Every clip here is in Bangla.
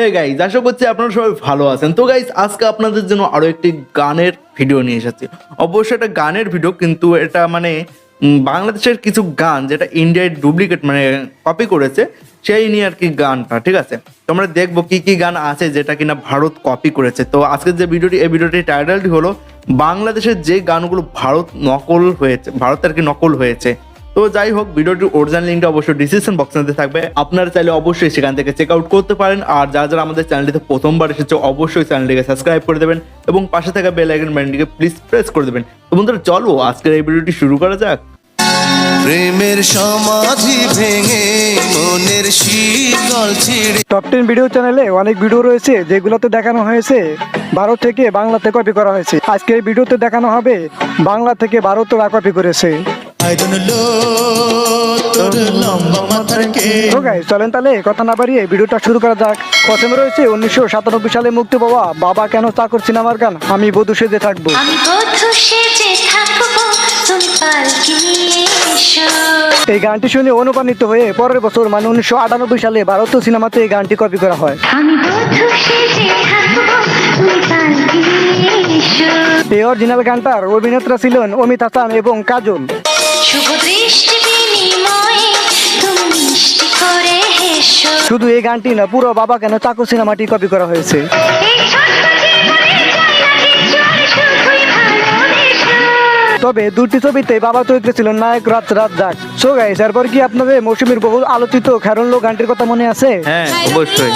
হে গাইজ, আশা করছি আপনারা সবাই ভালো আছেন। তো গাইজ, আজকে আপনাদের জন্য আরো একটি গানের ভিডিও নিয়ে এসেছি। অবশ্যই এটা গানের ভিডিও, কিন্তু এটা মানে বাংলাদেশের কিছু গান যেটা ইন্ডিয়ায় ডুপ্লিকেট মানে কপি করেছে সেই নিয়ে আর কি গানটা, ঠিক আছে? তোমরা দেখবো কি কি গান আছে যেটা কিনা ভারত কপি করেছে। তো আজকের যে ভিডিওটি, এই ভিডিওটির টাইটেলটি হলো বাংলাদেশের যে গানগুলো ভারত আর কি নকল হয়েছে। তো যাই হোক, ভিডিওটির অরিজিনাল লিঙ্কটা অবশ্যই ডিসক্রিপশন বক্সে থাকবে, আপনারা চাইলে অবশ্যই সেখান থেকে চেক আউট করতে পারেন। আর যারা যারা আমাদের চ্যানেলটিতে প্রথমবার এসেছে অবশ্যই চ্যানেলটিকে সাবস্ক্রাইব করে দেবেন এবং পাশে থাকা বেল আইকন বাটনটিকে প্লিজ প্রেস করে দেবেন। তো বন্ধুরা, চলো আজকের এই ভিডিওটি শুরু করা যাক। প্রেমের সমাধি ভেঙে মনের শীতল ছিঁড়ে। টপ 10 ভিডিও চ্যানেলে অনেক ভিডিও রয়েছে যেগুলোতে দেখানো হয়েছে ভারত থেকে বাংলাতে কপি করা হয়েছে। আজকে এই ভিডিওতে দেখানো হবে বাংলা থেকে ভারতরা কপি করেছে। তো গাইস, চলেন তাহলে কথা না বাড়িয়ে ভিডিওটা শুরু করা যাক। প্রথমে রয়েছে 1997 সালে মুক্তি পাওয়া বাবা কেন চাকর সিনেমার গান আমি বধূ সেজে থাকবো। এই গানটি শুনে অনুপ্রাণিত হয়ে পরের বছর মানে 1998 সালে ভারতীয় সিনেমাতে এই গানটি কপি করা হয়। এই অরিজিনাল গানটার অভিনেতা ছিলেন অমিত হাসান এবং কাজল। শুধু এই গানটি না, পুরো বাবা কেন চাকর সিনেমাটি কপি করা হয়েছে। তবে দুটি ছবিতে বাবা চরিত্রে ছিলেন নায়ক রাজ্জাক। সো গাইস, এরপর কি আপনাদের মৌসুমীর বহু আলোচিত খেরনলো গানটির কথা মনে আছে? হ্যাঁ, অবশ্যই।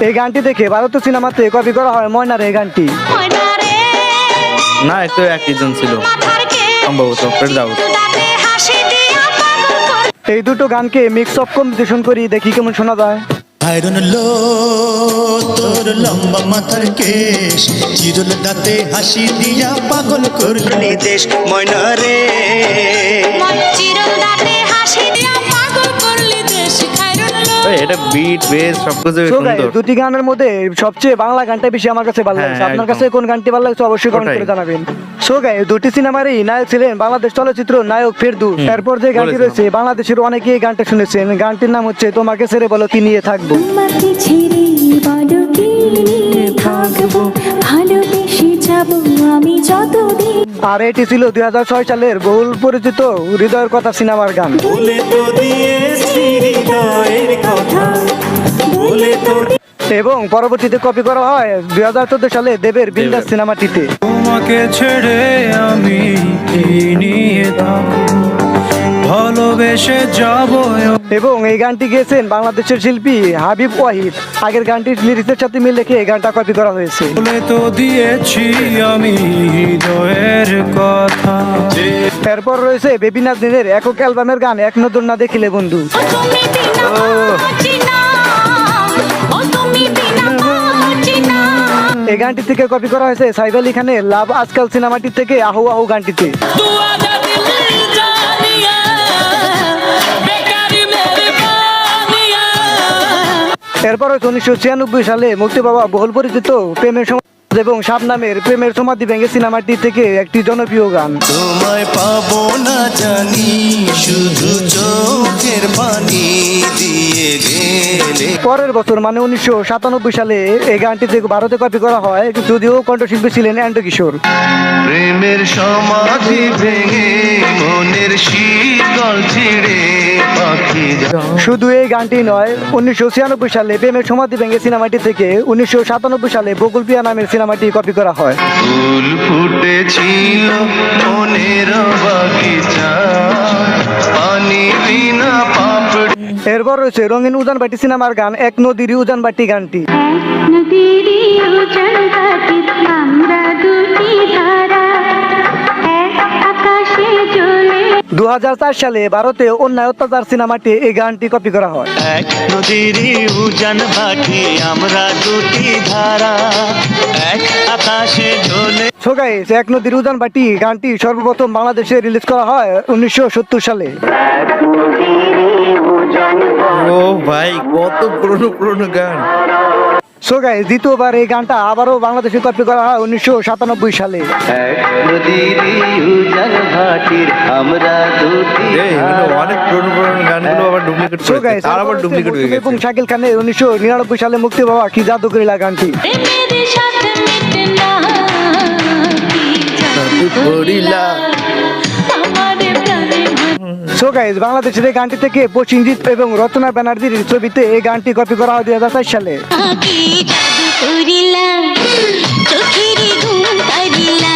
এই গানটি দেখে ভারতীয় সিনেমাতে কপি করা হয় ময়নার এই গানটি। না, একটু একজন ছিল সম্ভবত ফেরদাউস। এই দুটো গানকে মিক্স অফ কম্বিনেশন করি, দেখি কেমন শোনা যায়। আয়রন লো তোর লম্বা মাথার কেশ, চিরল দাঁতে হাসি দিয়া পাগল করলি দেশ ময়না রে। এটা বিট বেস সবকিছু So guys, সুন্দর। দুটি গানের মধ্যে সবচেয়ে বাংলা গানটা বেশি আমার কাছে ভালো লাগছে। হ্যাঁ, আপনার একদম। কাছে কোন গানটি ভালো লাগছে অবশ্যই কমেন্ট করে ওটাই। জানাবেন। সো গাইস, দুটি সিনেমারই নায়ক ছিলেন বাংলাদেশ চলচ্চিত্র নায়ক ফেরদৌস। এরপর যে গানটি বলেছিলাম। রয়েছে বাংলাদেশের অনেকেই এই গানটা শুনেছেন। গানটির নাম হচ্ছে তোমাকে ছেড়ে বলো কি নিয়ে থাকবো। আর এটি ছিল 2006 সালের বহুল পরিচিত হৃদয়ের কথা সিনেমার গান। এবং পরবর্তীতে কপি করা হয় 2014 সালে দেবের বিন্দাস সিনেমাটিতে। তোমাকে ছেড়ে আমি কি নিয়ে থাকবো, ভালোবেসে যাব। এবং এই গানটি গেয়েছেন বাংলাদেশের শিল্পী হাবিব ওয়াহিদ। আগের গানটির লিরিক্সের সাথে মিল রেখে এই গানটা কপি করা হয়েছে। বলে তো দিয়েছি আমি হৃদয়ের কথা। এরপর রয়েছে বেবি নাজনীনের একক অ্যালবামের গান এক নজর না দেখিলে বন্ধু। এই গানটি থেকে কপি করা হয়েছে সাইফ আলী খানের লাভ আজকাল সিনেমাটি থেকে আহু আহু গানটিতে। এরপর 1996 সালে মুক্তি পাওয়া বহুল পরিচিত প্রেমের এবং শাবনামের প্রেমের সমাধি ভেঙে সিনেমাটি থেকে একটি জনপ্রিয় গান। তোমায় পাবো না জানি, শুধু চোখের পানি দিয়ে গেলে। পরের বছর মানে 1997 সালে এই গানটি থেকে ভারতে কপি করা হয়, যদিও কণ্ঠশিল্পী ছিলেন এন্ড্রু কিশোর। প্রেমের সমাধি ভেঙে মনের শীতল ছিঁড়ে পাখি শুধু এই গানটি নয়, 1996 সালে প্রেমের সমাধি ভেঙে সিনেমাটি থেকে 1997 সালে বকুল পিয়া নামের সিনেমাটি কপি করা হয়। ফুল ফুটেছিল মনের বাগিচা, পানি বিনা পাপড়ি। এরপর রয়েছে রঙিন উজানবাটি সিনেমার গান এক নদীর উজানবাটি গানটি। 2004 সালে ভারতে অন্যায় অত্যাচার সিনেমাটি এই গানটি কপি করা হয়। এক নদীর উজান বাটি আমরা দুটি ধারা, এক আকাশে ঝোলে। সো গাইস, এক নদীর উজানবাটি গানটি সর্বপ্রথম বাংলাদেশে রিলিজ করা হয় 1970 সালে। ও ভাই, কত পুরনো পুরনো গান। সো গাইস দ্বিতীয়বার এই গানটা আবারও বাংলাদেশে কপি করা হয় 1997 সালে। এগুলো অনেক পুরনো পুরনো গানগুলো আবার ডুপ্লিকেট সো করেছে, গাইস তার আবার ডুপ্লিকেট হয়ে এবং গেছে। শাকিল খানের 1999 সালে মুক্তি পাওয়া কি জাদু করিলা গানটি। मेरे साथ मिटना की করিলা। हमारे प्यारे সো গাইস বাংলাদেশের এই গানটি থেকে প্রসেনজিৎ এবং রচনা ব্যানার্জির ছবিতে এই গানটি কপি করা হয় 2004 সালে। की जादू करिला चोखेरी घुम करिला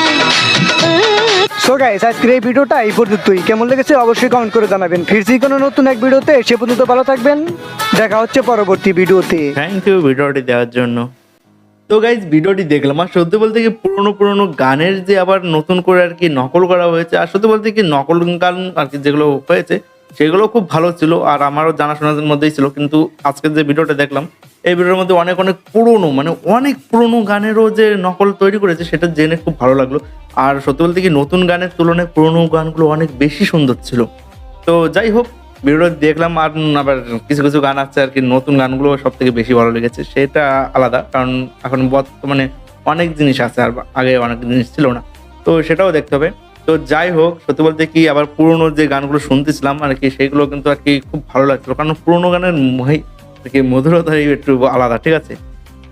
সো গাইস আজকের এই ভিডিওটা এই পর্যন্তই। কেমন লেগেছে অবশ্যই কমেন্ট করে জানাবেন। ফিরছি কোনো নতুন এক ভিডিওতে, সে পর্যন্ত ভালো থাকবেন, দেখা হচ্ছে পরবর্তী ভিডিওতে। থ্যাংক ইউ ভিডিওটি দেওয়ার জন্য। তো গাইজ ভিডিওটি দেখলাম, আর সত্যি বলতে কি পুরোনো পুরোনো গানের যে আবার নতুন করে আর কি নকল করা হয়েছে, আর সত্যি বলতে কি নকল গান আর কি যেগুলো হয়েছে সেগুলো খুব ভালো ছিল, আর আমারও জানাশোনার মধ্যেই ছিল। কিন্তু আজকের যে ভিডিওটা দেখলাম এই ভিডিওর মধ্যে অনেক অনেক পুরোনো মানে অনেক পুরোনো গানেরও যে নকল তৈরি করেছে সেটা জেনে খুব ভালো লাগলো। আর সত্যি বলতে কি নতুন গানের তুলনায় পুরোনো গানগুলো অনেক বেশি সুন্দর ছিল। তো যাই হোক ভিডিও দেখলাম, আর আবার কিছু কিছু গান আছে আর কি নতুন গানগুলো সব থেকে বেশি ভালো লেগেছে, সেটা আলাদা, কারণ এখন বর্তমানে অনেক জিনিস আছে আর আগে অনেক জিনিস ছিল না, তো সেটাও দেখতে হবে। তো যাই হোক সত্যি বলতে কি আবার পুরোনো যে গানগুলো শুনতেছিলাম আর কি সেগুলো কিন্তু আর কি খুব ভালো লাগছিল, কারণ পুরোনো গানের আর কি মধুরতাই একটু আলাদা, ঠিক আছে।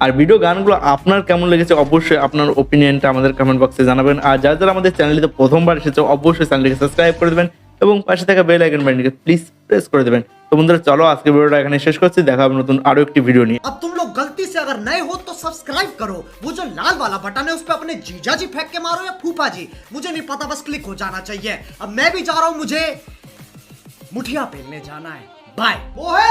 আর ভিডিও গানগুলো আপনার কেমন লেগেছে অবশ্যই আপনার ওপিনিয়নটা আমাদের কমেন্ট বক্সে জানাবেন। আর যারা যারা আমাদের চ্যানেলটিতে প্রথমবার এসেছে অবশ্যই চ্যানেলটিকে সাবস্ক্রাইব করে দেবেন এবং পাশে থাকা বেল আইকন বাটনটিকে প্লিজ প্রেস করে দেবেন। তো বন্ধুরা চলো আজকে ভিডিওটা এখানে শেষ করছি, দেখা হবে নতুন আরো একটি ভিডিও নিয়ে। अब तुम लोग गलती से अगर नए हो तो सब्सक्राइब करो, वो जो लाल वाला बटन है उस पे अपने जीजा जी फेंक के मारो या फूफा जी, मुझे नहीं पता, बस क्लिक हो जाना चाहिए। अब मैं भी जा रहा हूं, मुझे मुठिया पेलने जाना है। बाय। वो है